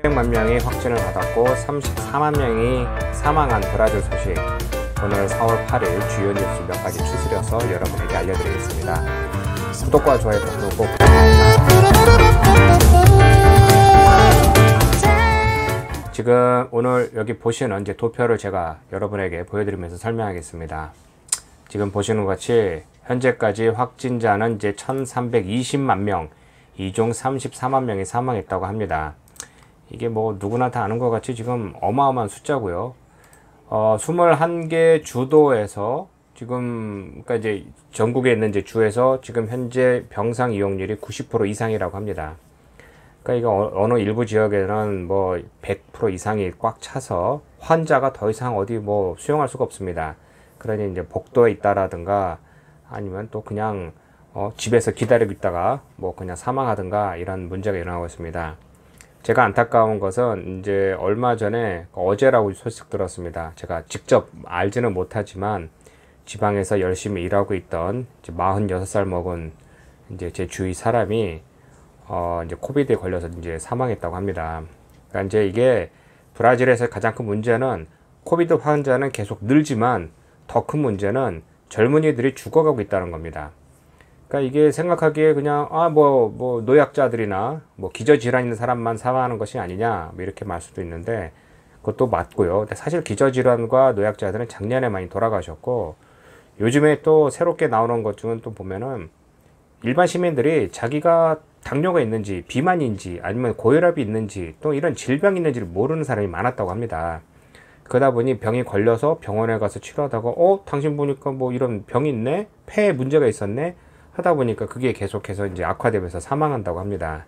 600만 명이 확진을 받았고 34만 명이 사망한 브라질 소식, 오늘 4월 8일 주요 뉴스 몇 가지 추스려서 여러분에게 알려드리겠습니다. 구독과 좋아요 버튼 꼭 부탁드립니다. 지금 오늘 여기 보시는 이제 도표를 제가 여러분에게 보여드리면서 설명하겠습니다. 지금 보시는 것 같이 현재까지 확진자는 이제 1320만 명, 이 중 34만 명이 사망했다고 합니다. 이게 뭐 누구나 다 아는 것 같이 지금 어마어마한 숫자고요. 21개 주도에서 지금, 그러니까 이제 전국에 있는 이제 주에서 지금 현재 병상 이용률이 90% 이상이라고 합니다. 그러니까 이거 어느 일부 지역에는 뭐 100% 이상이 꽉 차서 환자가 더 이상 어디 뭐 수용할 수가 없습니다. 그러니 이제 복도에 있다라든가 아니면 또 그냥 집에서 기다리고 있다가 뭐 그냥 사망하든가 이런 문제가 일어나고 있습니다. 제가 안타까운 것은 이제 얼마 전에 어제라고 소식 들었습니다. 제가 직접 알지는 못하지만 지방에서 열심히 일하고 있던 이제 46살 먹은 이제 제 주위 사람이 이제 코비드에 걸려서 이제 사망했다고 합니다. 그러니까 이제 이게 브라질에서 가장 큰 문제는 코비드 환자는 계속 늘지만 더 큰 문제는 젊은이들이 죽어가고 있다는 겁니다. 그러니까 이게 생각하기에 그냥 뭐 노약자들이나 뭐 기저질환 있는 사람만 사망하는 것이 아니냐 뭐 이렇게 말 수도 있는데 그것도 맞고요. 근데 사실 기저질환과 노약자들은 작년에 많이 돌아가셨고 요즘에 또 새롭게 나오는 것 중은 또 보면은 일반 시민들이 자기가 당뇨가 있는지 비만인지 아니면 고혈압이 있는지 또 이런 질병이 있는지를 모르는 사람이 많았다고 합니다. 그러다 보니 병이 걸려서 병원에 가서 치료하다가 당신 보니까 뭐 이런 병이 있네, 폐에 문제가 있었네 하다 보니까 그게 계속해서 이제 악화되면서 사망한다고 합니다.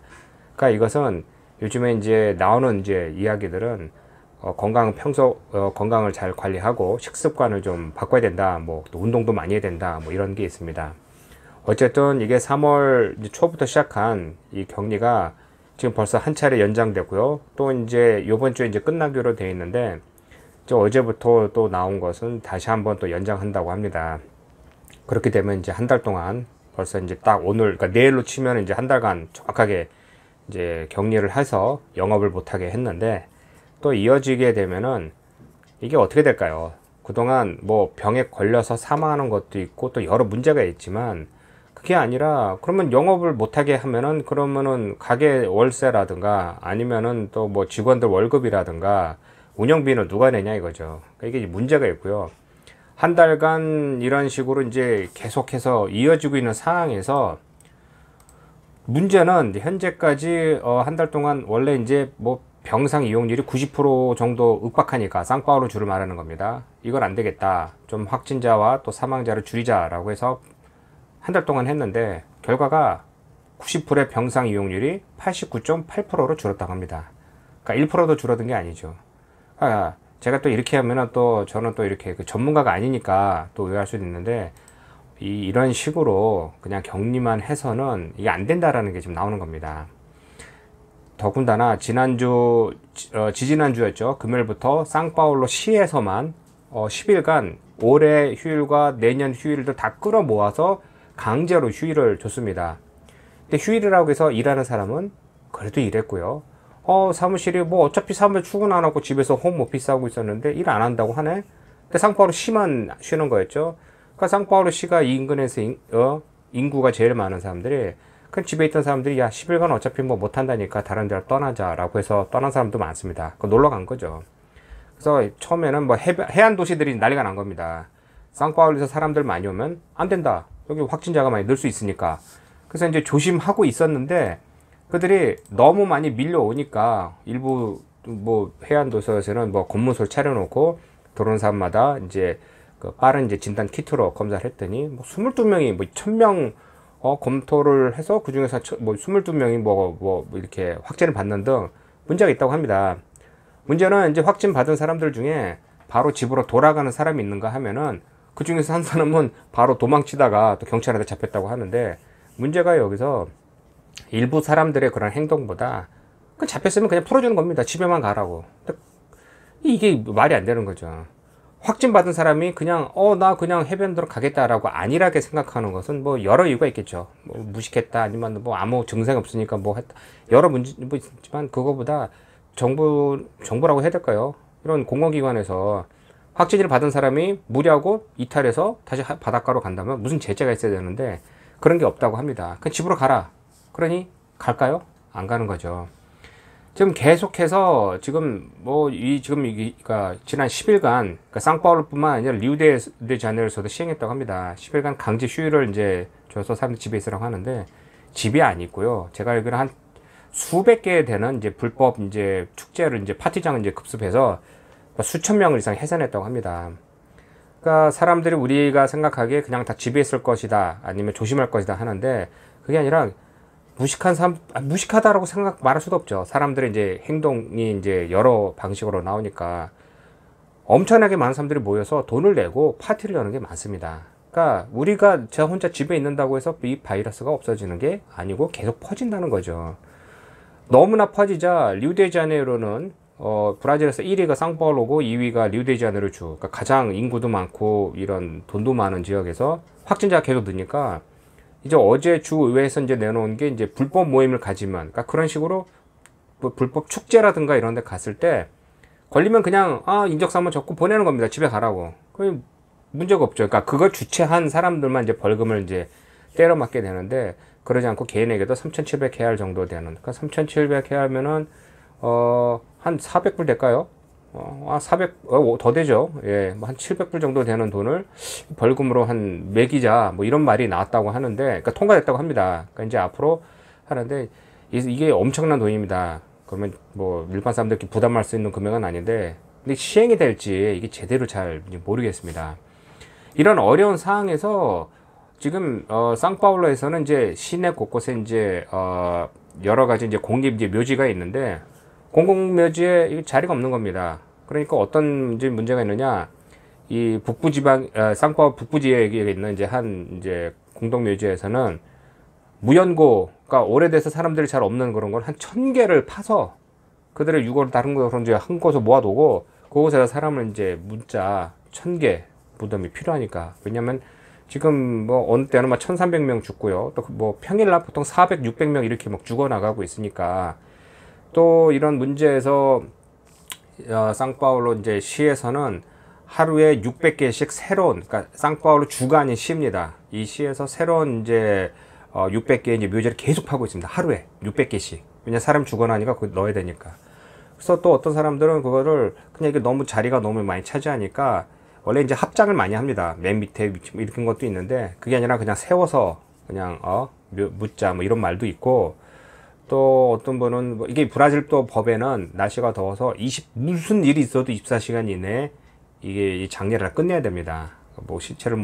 그러니까 이것은 요즘에 이제 나오는 이제 이야기들은 건강을 잘 관리하고 식습관을 좀 바꿔야 된다, 뭐 또 운동도 많이 해야 된다, 뭐 이런 게 있습니다. 어쨌든 이게 3월 초부터 시작한 이 격리가 지금 벌써 한 차례 연장되고요. 또 이제 요번 주에 이제 끝나기로 되어 있는데 어제부터 또 나온 것은 다시 한번 또 연장한다고 합니다. 그렇게 되면 이제 한 달 동안 벌써 이제 딱 오늘, 그러니까 내일로 치면 이제 한 달간 정확하게 이제 격리를 해서 영업을 못하게 했는데 또 이어지게 되면은 이게 어떻게 될까요? 그동안 뭐 병에 걸려서 사망하는 것도 있고 또 여러 문제가 있지만 그게 아니라 그러면 영업을 못하게 하면은 그러면은 가게 월세라든가 아니면은 또 뭐 직원들 월급이라든가 운영비는 누가 내냐 이거죠. 그러니까 이게 문제가 있고요. 한 달간 이런 식으로 이제 계속해서 이어지고 있는 상황에서 문제는 현재까지 한 달 동안 원래 이제 뭐 병상 이용률이 90% 정도 윽박하니까 쌍파울로 줄을 말하는 겁니다. 이건 안 되겠다. 좀 확진자와 또 사망자를 줄이자라고 해서 한 달 동안 했는데 결과가 90%의 병상 이용률이 89.8%로 줄었다고 합니다. 그러니까 1%도 줄어든 게 아니죠. 제가 또 이렇게 하면은 또 저는 또 이렇게 전문가가 아니니까 또 의아할 수도 있는데 이런 식으로 그냥 격리만 해서는 이게 안 된다라는 게 지금 나오는 겁니다. 더군다나 지지난주였죠. 금요일부터 상파울로 시에서만 10일간 올해 휴일과 내년 휴일도 다 끌어모아서 강제로 휴일을 줬습니다. 근데 휴일이라고 해서 일하는 사람은 그래도 일했고요. 사무실이 뭐 어차피 사무실 출근 안 하고 집에서 홈오피스 하고 있었는데 일 안 한다고 하네? 근데 상파울루 시만 쉬는 거였죠. 그러니까 상파울루 시가 이 인근에서 인구가 제일 많은 사람들이 그냥 집에 있던 사람들이 10일간 어차피 뭐 못한다니까 다른 데로 떠나자라고 해서 떠난 사람도 많습니다. 놀러 간 거죠. 그래서 처음에는 뭐 해안 도시들이 난리가 난 겁니다. 상파울루에서 사람들 많이 오면 안 된다. 여기 확진자가 많이 늘 수 있으니까. 그래서 이제 조심하고 있었는데 그들이 너무 많이 밀려오니까 일부 뭐 해안 도시에서는 뭐 검문소를 차려놓고 들어오는 사람마다 이제 그 빠른 이제 진단 키트로 검사를 했더니 뭐 22명이 뭐 1000명 검토를 해서 그 중에서 뭐 22명이 뭐 이렇게 확진을 받는 등 문제가 있다고 합니다. 문제는 이제 확진 받은 사람들 중에 바로 집으로 돌아가는 사람이 있는가 하면은 그 중에서 한 사람은 바로 도망치다가 또 경찰한테 잡혔다고 하는데 문제가 여기서 일부 사람들의 그런 행동보다 잡혔으면 그냥 풀어주는 겁니다. 집에만 가라고. 이게 말이 안 되는 거죠. 확진 받은 사람이 그냥 나 그냥 해변으로 가겠다라고 안일하게 생각하는 것은 뭐 여러 이유가 있겠죠. 뭐 무식했다 아니면 뭐 아무 증상이 없으니까 뭐 했다. 여러 문제 뭐 있지만 그거보다 정부라고 해야 될까요? 이런 공공기관에서 확진을 받은 사람이 무리하고 이탈해서 다시 바닷가로 간다면 무슨 제재가 있어야 되는데 그런 게 없다고 합니다. 그냥 집으로 가라. 그러니 갈까요? 안 가는 거죠. 지금 계속해서 지금 그러니까 지난 10일간 그러니까 상파울루뿐만 아니라 리우데자네이루에서도 시행했다고 합니다. 10일간 강제 휴일을 이제 줘서 사람들 집에 있으라고 하는데 집이 아니고요. 제가 알기로는 한 수백 개 되는 이제 불법 이제 축제를 이제 파티장을 이제 급습해서 수천 명을 이상 해산했다고 합니다. 그러니까 사람들이 우리가 생각하기에 그냥 다 집에 있을 것이다 아니면 조심할 것이다 하는데 그게 아니라 무식하다라고 말할 수도 없죠. 사람들의 이제 행동이 이제 여러 방식으로 나오니까 엄청나게 많은 사람들이 모여서 돈을 내고 파티를 여는 게 많습니다. 그러니까 우리가 저 혼자 집에 있는다고 해서 이 바이러스가 없어지는 게 아니고 계속 퍼진다는 거죠. 너무나 퍼지자 리우데자네이루는 브라질에서 1위가 상파울루고 2위가 리우데자네이루 주, 그러니까 가장 인구도 많고 이런 돈도 많은 지역에서 확진자가 계속 느니까 이제 어제 주의회에서 이제 내놓은 게 이제 불법 모임을 가지면, 그러니까 그런 식으로 뭐 불법 축제라든가 이런 데 갔을 때 걸리면 그냥 인적사 한번 적고 보내는 겁니다. 집에 가라고. 그 문제가 없죠. 그러니까 그걸 주최한 사람들만 이제 벌금을 이제 때려 맞게 되는데 그러지 않고 개인에게도 3,700 헤알 정도 되는. 그러니까 3,700 헤알면은 한 400불 될까요? 400, 더 되죠. 예, 한 700불 정도 되는 돈을 벌금으로 한 매기자, 뭐 이런 말이 나왔다고 하는데, 그러니까 통과됐다고 합니다. 그러니까 이제 앞으로 하는데, 이게 엄청난 돈입니다. 그러면 뭐 일반 사람들끼리 부담할 수 있는 금액은 아닌데, 근데 시행이 될지 이게 제대로 잘 모르겠습니다. 이런 어려운 상황에서 지금, 상파울루에서는 이제 시내 곳곳에 이제, 여러 가지 이제 공립 이제 묘지가 있는데, 공공묘지에 자리가 없는 겁니다. 그러니까 어떤 이제 문제가 있느냐, 이 북부지방, 상파울 북부지역에 있는 이제 이제 공동묘지에서는 무연고, 그러니까 오래돼서 사람들이 잘 없는 그런 걸 한 1000개를 파서 그들의 유골을 다른 곳으로 이제 한 곳에 모아두고 그곳에서 사람을 이제 묻자 1000개 무덤이 필요하니까. 왜냐면 지금 뭐 어느 때는 막 1300명 죽고요. 또 뭐 평일날 보통 400, 600명 이렇게 막 죽어나가고 있으니까 또 이런 문제에서 상파울루 이제 시에서는 하루에 600개씩 새로운, 그러니까 상파울루 주가 아닌 시입니다. 이 시에서 새로운 이제 600개 이제 묘지를 계속 파고 있습니다. 하루에 600개씩. 왜냐 사람 죽어나니까 그거 넣어야 되니까. 그래서 또 어떤 사람들은 그거를 그냥 이게 너무 자리가 너무 많이 차지하니까 원래 이제 합장을 많이 합니다. 맨 밑에 이런 것도 있는데 그게 아니라 그냥 세워서 그냥 묻자 뭐 이런 말도 있고. 또 어떤 분은 이게 브라질 또 법에는 날씨가 더워서 무슨 일이 있어도 24시간 이내에 이게 이 장례를 끝내야 됩니다. 뭐 시체를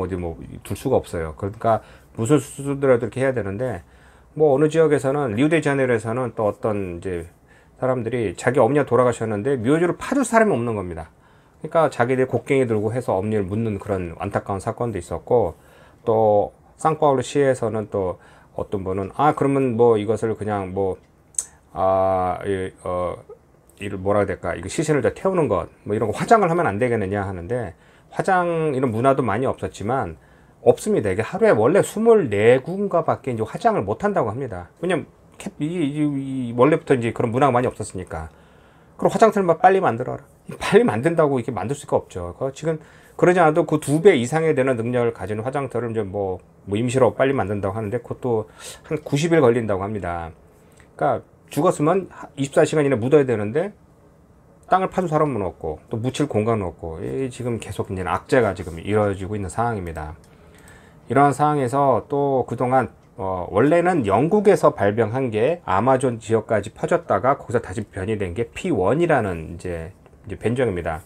둘 수가 없어요. 그러니까 무슨 수술이라도 이렇게 해야 되는데 뭐 어느 지역에서는 리우데자네이루에서는 또 어떤 이제 사람들이 자기 어머니가 돌아가셨는데 묘지를 파줄 사람이 없는 겁니다. 그러니까 자기들 곡괭이 들고 해서 어머니를 묻는 그런 안타까운 사건도 있었고, 또 상파울루 시에서는 또 어떤 분은 그러면 뭐 이것을 그냥 이를 뭐라 해야 될까, 이거 시신을 다 태우는 것 뭐 이런 거 화장을 하면 안 되겠느냐 하는데, 화장 이런 문화도 많이 없었지만 없습니다. 이게 하루에 원래 24군가 밖에 이제 화장을 못 한다고 합니다. 왜냐면 원래부터 이제 그런 문화가 많이 없었으니까. 그럼 화장실만 빨리 만들어라. 빨리 만든다고 이렇게 만들 수가 없죠. 지금 그러지 않아도 그 2배 이상에 되는 능력을 가진 화장터를 이제 뭐 임시로 빨리 만든다고 하는데 그것도 한 90일 걸린다고 합니다. 그러니까 죽었으면 24시간 이내 묻어야 되는데 땅을 파줄 사람은 없고 또 묻힐 공간은 없고, 지금 계속 이제 악재가 지금 이루어지고 있는 상황입니다. 이러한 상황에서 또 그동안 원래는 영국에서 발병한 게 아마존 지역까지 퍼졌다가 거기서 다시 변이된 게 P1이라는 이제 변종입니다.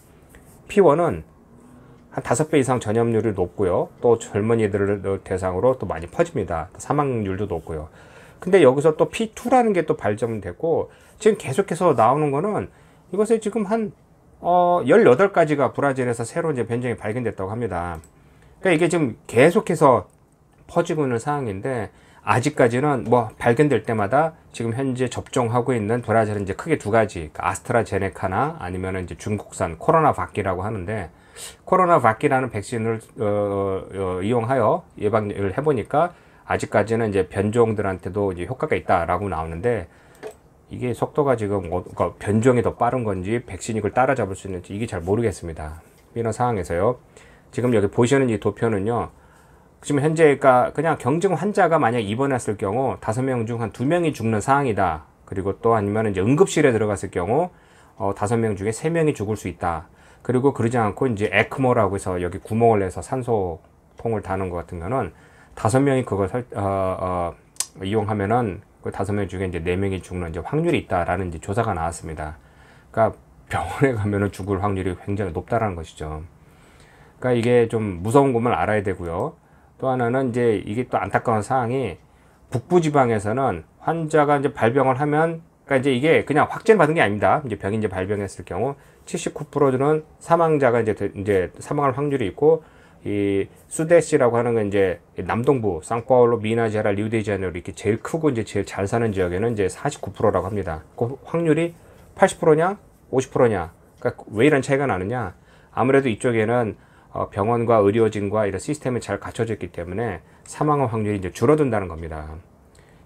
P1은 한 5배 이상 전염률이 높고요. 또 젊은이들을 대상으로 또 많이 퍼집니다. 사망률도 높고요. 근데 여기서 또 P2라는 게 또 발전됐고, 지금 계속해서 나오는 거는 이것에 지금 한 18가지가 브라질에서 새로 이제 변종이 발견됐다고 합니다. 그러니까 이게 지금 계속해서 퍼지고 있는 상황인데, 아직까지는 뭐 발견될 때마다 지금 현재 접종하고 있는 브라질은 이제 크게 2가지, 그러니까 아스트라제네카나 아니면 이제 중국산 코로나박이라고 하는데, 코로나박이라는 백신을 이용하여 예방을 해보니까 아직까지는 이제 변종들한테도 이제 효과가 있다라고 나오는데, 이게 속도가 지금 그러니까 변종이 더 빠른 건지 백신이 그걸 따라잡을 수 있는지 이게 잘 모르겠습니다. 이런 상황에서요. 지금 여기 보시는 이 도표는요. 지금 현재가 그냥 경증 환자가 만약 입원했을 경우 5명 중 한 2명이 죽는 상황이다. 그리고 또 아니면 이제 응급실에 들어갔을 경우 5명 중에 3명이 죽을 수 있다. 그리고 그러지 않고 이제 에크모라고 해서 여기 구멍을 내서 산소통을 다는 것 같은 거는 5명이 그걸 이용하면은 그 5명 중에 이제 4명이 죽는 이제 확률이 있다라는 이제 조사가 나왔습니다. 그러니까 병원에 가면은 죽을 확률이 굉장히 높다라는 것이죠. 그러니까 이게 좀 무서운 것만 알아야 되고요. 또 하나는 이제 이게 또 안타까운 사항이 북부 지방에서는 환자가 이제 발병을 하면 그러니까 이제 이게 그냥 확진을 받은 게 아닙니다. 이제 병이 이제 발병했을 경우 79%는 사망자가 이제 사망할 확률이 있고 이 수데시라고 하는 건 이제 남동부 상파울로, 미나제라, 리우데자네이루 이렇게 제일 크고 이제 제일 잘 사는 지역에는 이제 49%라고 합니다. 그 확률이 80%냐 50%냐 그러니까 왜 이런 차이가 나느냐 아무래도 이쪽에는 병원과 의료진과 이런 시스템이 잘 갖춰져 있기 때문에 사망 확률이 이제 줄어든다는 겁니다.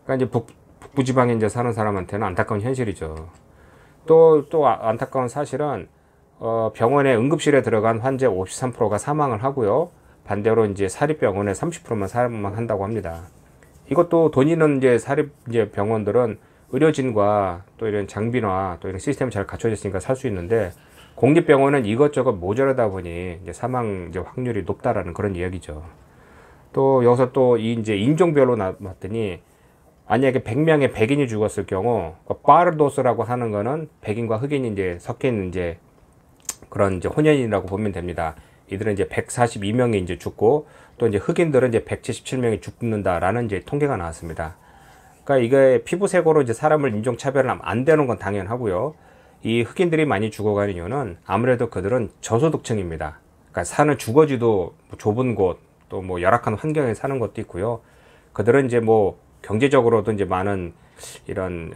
그러니까 이제 북부 지방에 이제 사는 사람한테는 안타까운 현실이죠. 또 안타까운 사실은 병원에 응급실에 들어간 환자 53%가 사망을 하고요. 반대로 이제 사립병원에 30%만 사망한다고 합니다. 이것도 돈 있는 이제 사립 이제 병원들은 의료진과 또 이런 장비나 또 이런 시스템이 잘 갖춰져 있으니까 살 수 있는데 공립병원은 이것저것 모자라다 보니 이제 사망 이제 확률이 높다라는 그런 이야기죠. 또 여기서 또 이제 인종별로 나왔더니 만약에 100명의 백인이 죽었을 경우 파르도스라고 하는 거는 백인과 흑인이 이제 섞인 이제 그런 이제 혼연이라고 보면 됩니다. 이들은 이제 142명이 이제 죽고 또 이제 흑인들은 이제 177명이 죽는다라는 이제 통계가 나왔습니다. 그러니까 이게 피부색으로 이제 사람을 인종차별을 안 되는 건 당연하고요. 이 흑인들이 많이 죽어가는 이유는 아무래도 그들은 저소득층입니다. 그러니까 사는 주거지도 좁은 곳, 또 뭐 열악한 환경에 사는 것도 있고요. 그들은 이제 뭐 경제적으로도 이제 많은 이런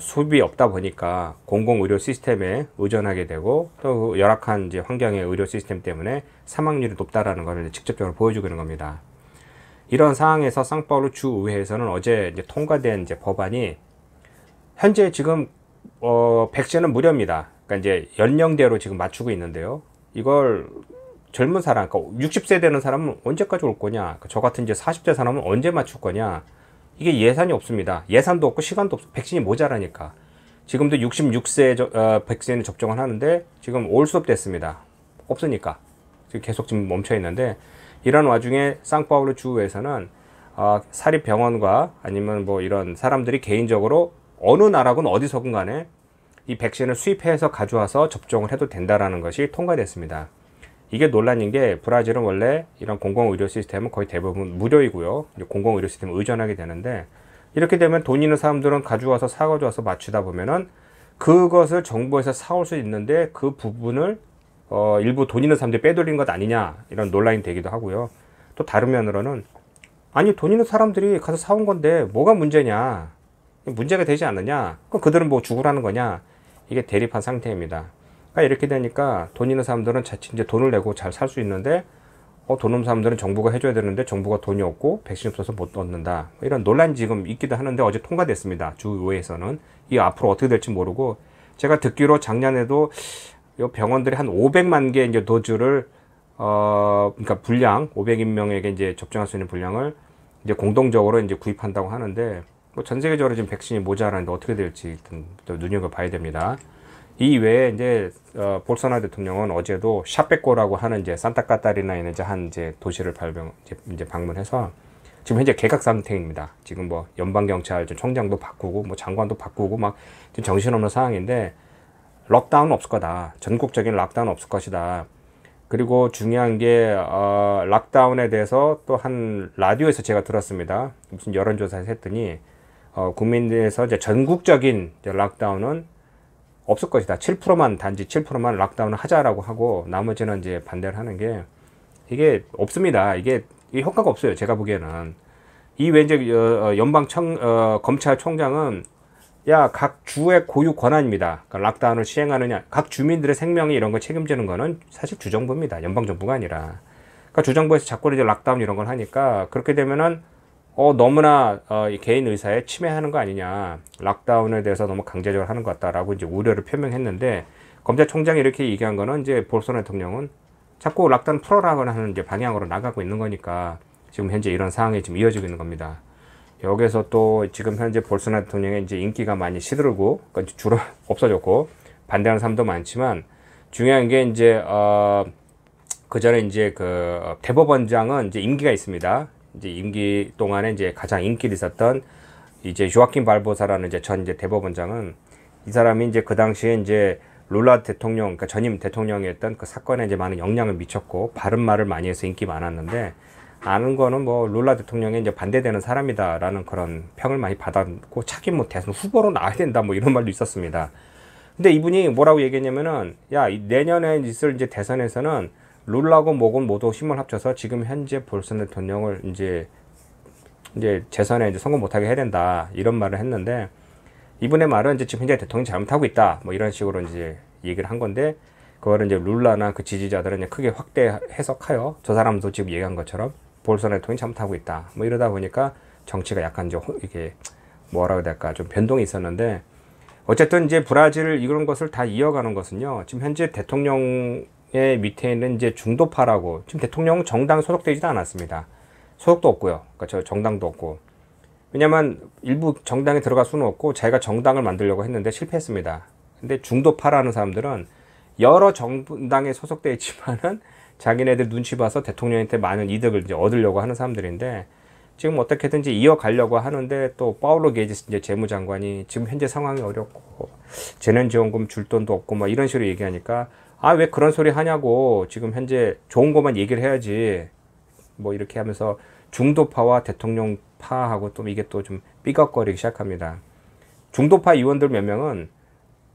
수입이 없다 보니까 공공의료 시스템에 의존하게 되고 또 열악한 이제 환경의 의료 시스템 때문에 사망률이 높다라는 것을 직접적으로 보여주고 있는 겁니다. 이런 상황에서 상파울루 주의회에서는 어제 이제 통과된 이제 법안이 현재 지금 백신은 무료입니다. 그러니까 이제 연령대로 지금 맞추고 있는데요. 이걸 젊은 사람, 그러니까 60세 되는 사람은 언제까지 올 거냐? 저 같은 이제 40대 사람은 언제 맞출 거냐? 이게 예산이 없습니다. 예산도 없고 시간도 없어. 백신이 모자라니까. 지금도 66세 백신을 접종을 하는데 지금 올 수업 됐습니다. 없으니까. 지금 계속 지금 멈춰 있는데 이런 와중에 상파울루 주에서는 사립병원과 아니면 뭐 이런 사람들이 개인적으로 어느 나라건 어디서건 간에 이 백신을 수입해서 가져와서 접종을 해도 된다라는 것이 통과됐습니다. 이게 논란인 게 브라질은 원래 이런 공공의료 시스템은 거의 대부분 무료이고요. 공공의료 시스템에 의존하게 되는데 이렇게 되면 돈 있는 사람들은 가져와서 사가져와서 맞추다 보면은 그것을 정부에서 사올 수 있는데 그 부분을 일부 돈 있는 사람들이 빼돌린 것 아니냐 이런 논란이 되기도 하고요. 또 다른 면으로는 아니 돈 있는 사람들이 가서 사온 건데 뭐가 문제냐 문제가 되지 않느냐 그럼 그들은 뭐 죽으라는 거냐 이게 대립한 상태입니다. 그러니까 이렇게 되니까 돈 있는 사람들은 자칫 이제 돈을 내고 잘 살 수 있는데 돈 없는 사람들은 정부가 해줘야 되는데 정부가 돈이 없고 백신 없어서 못 얻는다 이런 논란이 지금 있기도 하는데 어제 통과됐습니다. 주의회에서는 이 앞으로 어떻게 될지 모르고 제가 듣기로 작년에도 요 병원들이 한 500만 개 이제 도주를 그러니까 분량 500명에게 이제 접종할 수 있는 분량을 이제 공동적으로 이제 구입한다고 하는데 뭐 전 세계적으로 지금 백신이 모자라는데 어떻게 될지 또 눈여겨봐야 됩니다. 이 외에 이제 볼소나로 대통령은 어제도 샤페코라고 하는 이제 산타카타리나에 있는 이제 도시를 이제 방문해서 지금 현재 개각 상태입니다. 지금 뭐 연방경찰 총장도 바꾸고 뭐 장관도 바꾸고 막 지금 정신없는 상황인데 록다운은 없을 거다. 전국적인 록다운은 없을 것이다. 그리고 중요한 게 록다운에 대해서 또 한 라디오에서 제가 들었습니다. 무슨 여론조사에서 했더니 국민들에서 이제 전국적인 이제 록다운은 없을 것이다. 7%만 단지 7%만 록다운을 하자라고 하고 나머지는 이제 반대를 하는 게 이게 없습니다. 이게 효과가 없어요. 제가 보기에는 이 외에 이제 검찰총장은 야, 각 주의 고유 권한입니다. 그러니까 록다운을 시행하느냐, 각 주민들의 생명이 이런 걸 책임지는 거는 사실 주정부입니다. 연방정부가 아니라. 그러니까 주정부에서 자꾸 이제 록다운 이런 걸 하니까 그렇게 되면은 너무나 이 개인 의사에 침해하는 거 아니냐, 락다운에 대해서 너무 강제적으로 하는 것 같다라고 이제 우려를 표명했는데, 검찰총장이 이렇게 얘기한 거는 이제 볼소나로 대통령은 자꾸 락다운 풀어라고 하는 이제 방향으로 나가고 있는 거니까 지금 현재 이런 상황이 지금 이어지고 있는 겁니다. 여기서 또 지금 현재 볼소나로 대통령의 이제 인기가 많이 시들고, 그러니까 주로 없어졌고 반대하는 사람도 많지만, 중요한 게 이제 그 전에 이제 그 대법원장은 이제 임기가 있습니다. 이제 임기 동안에 이제 가장 인기를 있었던 이제 요아킨 발보사라는 이제 전 이제 대법원장은, 이 사람이 이제 그 당시에 이제 룰라 대통령, 그러니까 전임 대통령이었던 그 사건에 이제 많은 영향을 미쳤고 바른 말을 많이 해서 인기 많았는데, 아는 거는 뭐 룰라 대통령에 이제 반대되는 사람이다라는 그런 평을 많이 받았고, 차기 뭐 대선 후보로 나와야 된다 뭐 이런 말도 있었습니다. 근데 이분이 뭐라고 얘기했냐면은, 야, 내년에 있을 이제 대선에서는 룰라고 뭐고 모두 힘을 합쳐서 지금 현재 볼소나로 대통령을 이제 재선에 이제 성공 못하게 해야 된다, 이런 말을 했는데, 이분의 말은 이제 지금 현재 대통령이 잘못하고 있다 뭐 이런 식으로 이제 얘기를 한 건데, 그거를 이제 룰라나 그 지지자들은 이제 크게 확대 해석하여, 저 사람도 지금 얘기한 것처럼 볼소나로 대통령이 잘못하고 있다 뭐 이러다 보니까 정치가 약간 좀 이게 뭐라고 해야 될까, 좀 변동이 있었는데, 어쨌든 이제 브라질 이런 것을 다 이어가는 것은요, 지금 현재 대통령의 밑에 있는 이제 중도파라고, 지금 대통령 정당 소속되지도 않았습니다. 소속도 없고요. 그러니까 저 정당도 없고. 왜냐면 일부 정당에 들어갈 수는 없고 자기가 정당을 만들려고 했는데 실패했습니다. 근데 중도파라는 사람들은 여러 정당에 소속되어 있지만은 자기네들 눈치 봐서 대통령한테 많은 이득을 이제 얻으려고 하는 사람들인데, 지금 어떻게든지 이어가려고 하는데, 또 파울로 게이지 이제 재무장관이 지금 현재 상황이 어렵고 재난지원금 줄 돈도 없고 막 이런 식으로 얘기하니까, 아, 왜 그런 소리 하냐고, 지금 현재 좋은 것만 얘기를 해야지 뭐 이렇게 하면서 중도파와 대통령파하고 또 이게 또 좀 삐걱거리기 시작합니다. 중도파 의원들 몇 명은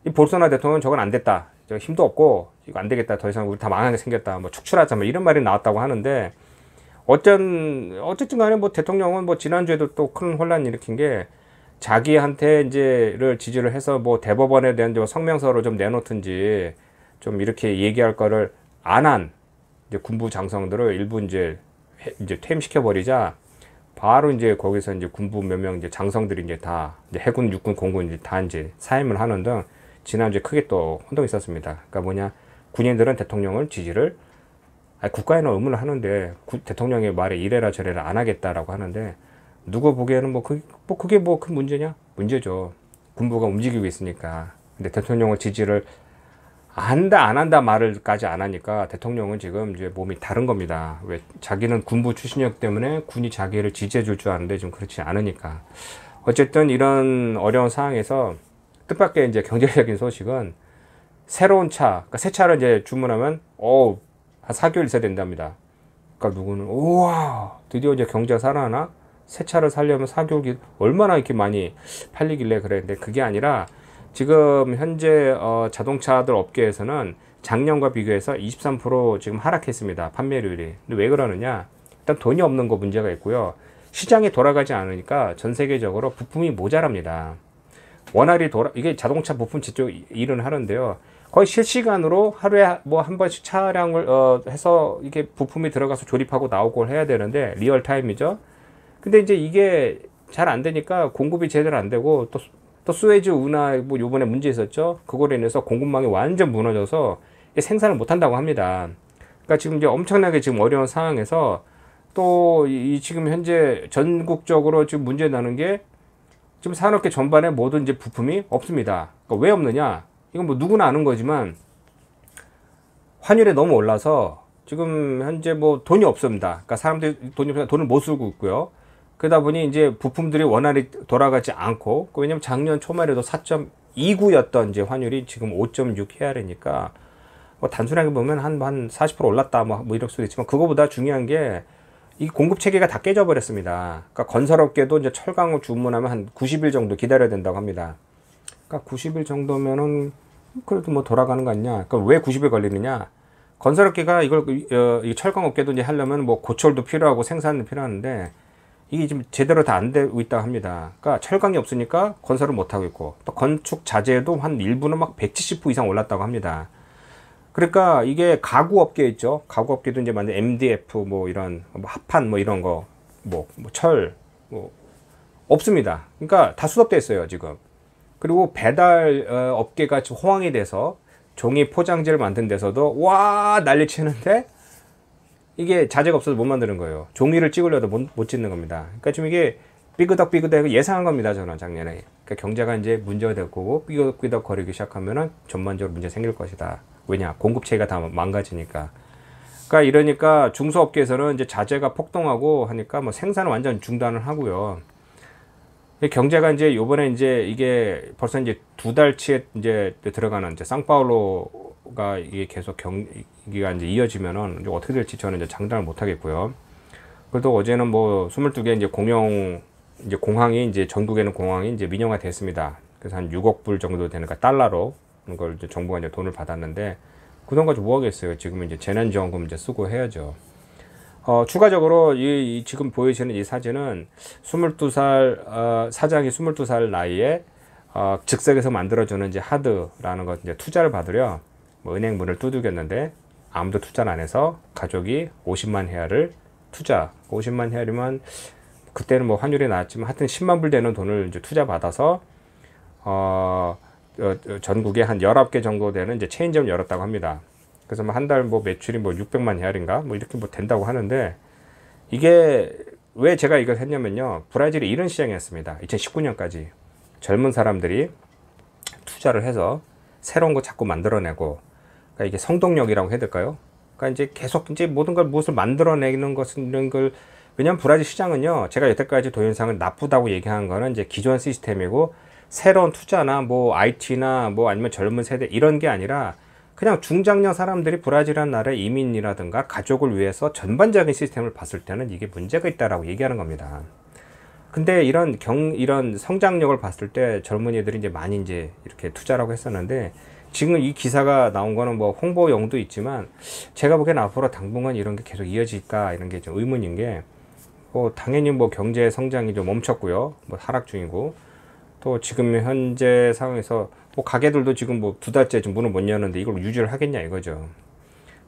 이 볼소나로 대통령은 저건 안 됐다, 저 힘도 없고 이거 안 되겠다, 더 이상 우리 다 망하게 생겼다, 뭐 축출하자 뭐 이런 말이 나왔다고 하는데, 어쨌든 간에 뭐 대통령은 뭐 지난주에도 또 큰 혼란 일으킨 게, 자기한테 이제를 지지를 해서 뭐 대법원에 대한 성명서를 좀 내놓든지 좀 이렇게 얘기할 거를 안 한 이제 군부 장성들을 일부 이제 퇴임시켜 버리자, 바로 이제 거기서 이제 군부 몇 명 이제 장성들이 이제 다 이제 해군, 육군, 공군 이제 다 이제 사임을 하는 등 지난주에 크게 또 혼동이 있었습니다. 그러니까 뭐냐, 군인들은 대통령을 지지를, 국가에는 의무를 하는데 대통령의 말에 이래라 저래라 안 하겠다라고 하는데, 누구 보기에는 그게 뭐 큰 문제냐? 문제죠. 군부가 움직이고 있으니까. 근데 대통령을 지지를 한다 안 한다 말을까지 안 하니까 대통령은 지금 이제 몸이 다른 겁니다. 왜? 자기는 군부 출신이었기 때문에 군이 자기를 지지해 줄 줄 아는데 지금 그렇지 않으니까. 어쨌든 이런 어려운 상황에서 뜻밖의 이제 경제적인 소식은, 새로운 차, 그러니까 새 차를 이제 주문하면 한 4개월 있어야 된답니다. 그러니까 누구는 우와, 드디어 이제 경제가 살아나나? 새 차를 사려면 4개월, 얼마나 이렇게 많이 팔리길래 그랬는데, 그게 아니라 지금 현재 자동차들 업계에서는 작년과 비교해서 23% 지금 하락했습니다, 판매율이. 근데 왜 그러느냐? 일단 돈이 없는 거 문제가 있고요. 시장이 돌아가지 않으니까 전 세계적으로 부품이 모자랍니다. 원활히 이게 자동차 부품 제조 일은 하는데요, 거의 실시간으로 하루에 뭐 한 번씩 차량을 해서 이게 부품이 들어가서 조립하고 나오고 해야 되는데, 리얼 타임이죠. 근데 이제 이게 잘 안 되니까 공급이 제대로 안 되고, 또 수에즈 운하 뭐 요번에 문제 있었죠. 그거로 인해서 공급망이 완전 무너져서 생산을 못 한다고 합니다. 그러니까 지금 이제 엄청나게 지금 어려운 상황에서, 또 지금 현재 전국적으로 지금 문제 나는 게, 지금 산업계 전반에 모든 이제 부품이 없습니다. 그러니까 왜 없느냐? 이건 뭐 누구나 아는 거지만, 환율이 너무 올라서 지금 현재 뭐 돈이 없습니다. 그러니까 사람들이 돈이 없어서 돈을 못 쓰고 있고요. 그러다 보니 이제 부품들이 원활히 돌아가지 않고, 왜냐면 작년 초말에도 4.29였던 이제 환율이 지금 5.6 해야 되니까, 뭐 단순하게 보면 한 40% 올랐다 뭐 이럴 수도 있지만, 그거보다 중요한 게 이 공급 체계가 다 깨져 버렸습니다. 그러니까 건설업계도 이제 철강을 주문하면 한 90일 정도 기다려야 된다고 합니다. 그러니까 90일 정도면은 그래도 뭐 돌아가는 거 아니냐? 그러니까 왜 90일 걸리느냐? 건설업계가 이걸 이 철강업계도 이제 하려면 뭐 고철도 필요하고 생산도 필요한데, 이게 지금 제대로 다 안 되고 있다고 합니다. 그러니까 철강이 없으니까 건설을 못 하고 있고, 또 건축 자재도 한 일부는 막 170% 이상 올랐다고 합니다. 그러니까 이게 가구업계 있죠. 가구업계도 이제 만약 MDF 뭐 이런 뭐 합판 뭐 이런 거, 뭐 철, 뭐 없습니다. 그러니까 다 수습돼 있어요 지금. 그리고 배달 업계가 지금 호황이 돼서 종이 포장지를 만든 데서도 와 난리 치는데 이게 자재가 없어서 못 만드는 거예요. 종이를 찍으려도 못 찍는 겁니다. 그러니까 지금 이게 삐그덕삐그덕 예상한 겁니다. 저는 작년에. 그러니까 경제가 이제 문제가 될 거고 삐그덕삐그덕 거리기 시작하면은 전반적으로 문제 생길 것이다. 왜냐? 공급체가 다 망가지니까. 그러니까 이러니까 중소업계에서는 이제 자재가 폭등하고 하니까 뭐 생산을 완전 중단을 하고요. 경제가 이제 요번에 이제 이게 벌써 이제 2달치에 이제 들어가는 이제 상파울로가 이게 계속 경기가 이제 이어지면은 이제 어떻게 될지 저는 이제 장담을 못 하겠고요. 그래도 어제는 뭐 22개 이제 공항이 이제 전국에는 공항이 이제 민영화 됐습니다. 그래서 한 6억 불 정도 되니까 달러로 그걸 이제 정부가 이제 돈을 받았는데 그 돈 가지고 뭐 하겠어요. 지금 이제 재난지원금 이제 쓰고 해야죠. 추가적으로 지금 보이시는 이 사진은 22살 사장이 22살 나이에 즉석에서 만들어주는 이제 하드라는 것 이제 투자를 받으려 뭐 은행 문을 두들겼는데 아무도 투자를 안 해서 가족이 50만 헤아를 투자. 50만 헤아리면 그때는 뭐 환율이 나왔지만 하여튼 10만 불 되는 돈을 이제 투자 받아서 전국에 한 19개 정도 되는 이제 체인점을 열었다고 합니다. 그래서 뭐 한 달 뭐 매출이 뭐 600만 헤아리인가 뭐 이렇게 뭐 된다고 하는데 이게 왜 제가 이걸 했냐면요. 브라질이 이런 시장이었습니다. 2019년까지 젊은 사람들이 투자를 해서 새로운 거 자꾸 만들어내고 그러니까 이게 성동력이라고 해야 될까요? 그러니까 이제 계속 이제 모든 걸 무엇을 만들어내는 것은 이런 걸 왜냐면 브라질 시장은요. 제가 여태까지 동영상을 나쁘다고 얘기한 거는 이제 기존 시스템이고 새로운 투자나 뭐 IT나 뭐 아니면 젊은 세대 이런 게 아니라 그냥 중장년 사람들이 브라질이라는 나라의 이민이라든가 가족을 위해서 전반적인 시스템을 봤을 때는 이게 문제가 있다라고 얘기하는 겁니다. 근데 이런 성장력을 봤을 때 젊은이들이 이제 많이 이제 이렇게 투자라고 했었는데 지금 이 기사가 나온 거는 뭐 홍보용도 있지만 제가 보기엔 앞으로 당분간 이런 게 계속 이어질까 이런 게 좀 의문인 게 뭐 당연히 뭐 경제 성장이 좀 멈췄고요. 뭐 하락 중이고 또 지금 현재 상황에서 뭐 가게들도 지금 뭐 2달째 지금 문을 못 여는데 이걸 유지를 하겠냐 이거죠.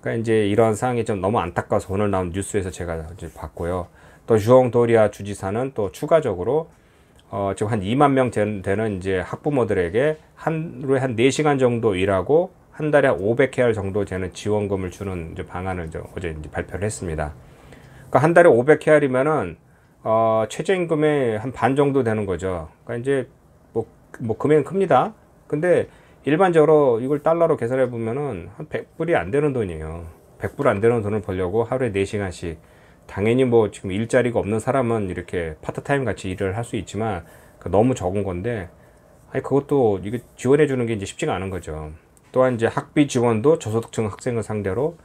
그러니까 이제 이런 상황이 좀 너무 안타까워서 오늘 나온 뉴스에서 제가 이제 봤고요. 또 주홍 도리아 주지사는 또 추가적으로 지금 한 2만 명 되는 이제 학부모들에게 하루에 한 4시간 정도 일하고 한 달에 500헤알 정도 되는 지원금을 주는 이제 방안을 어제 이제 발표를 했습니다. 그러니까 한 달에 500헤알이면은 최저임금의 한 반 정도 되는 거죠. 그러니까 이제 뭐 금액은 큽니다. 근데 일반적으로 이걸 달러로 계산해 보면은 한 100불이 안 되는 돈이에요. 100불 안 되는 돈을 벌려고 하루에 4시간씩. 당연히 뭐 지금 일자리가 없는 사람은 이렇게 파트타임 같이 일을 할 수 있지만 너무 적은 건데 아니 그것도 이게 지원해 주는 게 이제 쉽지가 않은 거죠. 또한 이제 학비 지원도 저소득층 학생을 상대로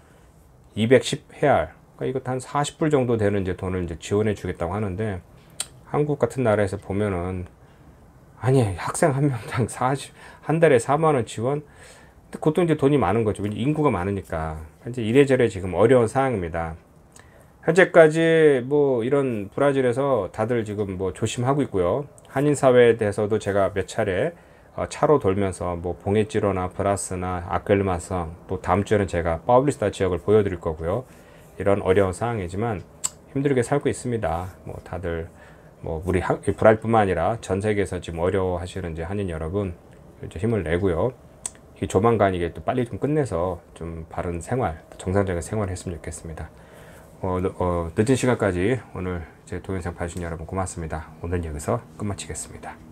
210헤알. 그러니까 이거 한 40불 정도 되는 이제 돈을 이제 지원해 주겠다고 하는데 한국 같은 나라에서 보면은 아니 학생 한 명당 한 달에 4만 원 지원? 근데 그것도 이제 돈이 많은 거죠. 인구가 많으니까. 이제 이래저래 지금 어려운 상황입니다. 현재까지 뭐 이런 브라질에서 다들 지금 뭐 조심하고 있고요. 한인 사회에 대해서도 제가 몇 차례 차로 돌면서 뭐 봉해지로나 브라스나 아끌리마성 또 다음 주에는 제가 파울리스타 지역을 보여드릴 거고요. 이런 어려운 상황이지만 힘들게 살고 있습니다. 뭐 다들 뭐 우리 브라질뿐만 아니라 전 세계에서 지금 어려워하시는 이제 한인 여러분 이제 힘을 내고요. 이 조만간 이게 또 빨리 좀 끝내서 좀 바른 생활, 정상적인 생활을 했으면 좋겠습니다. 늦은 시간까지 오늘 제 동영상 봐주신 여러분 고맙습니다. 오늘 여기서 끝마치겠습니다.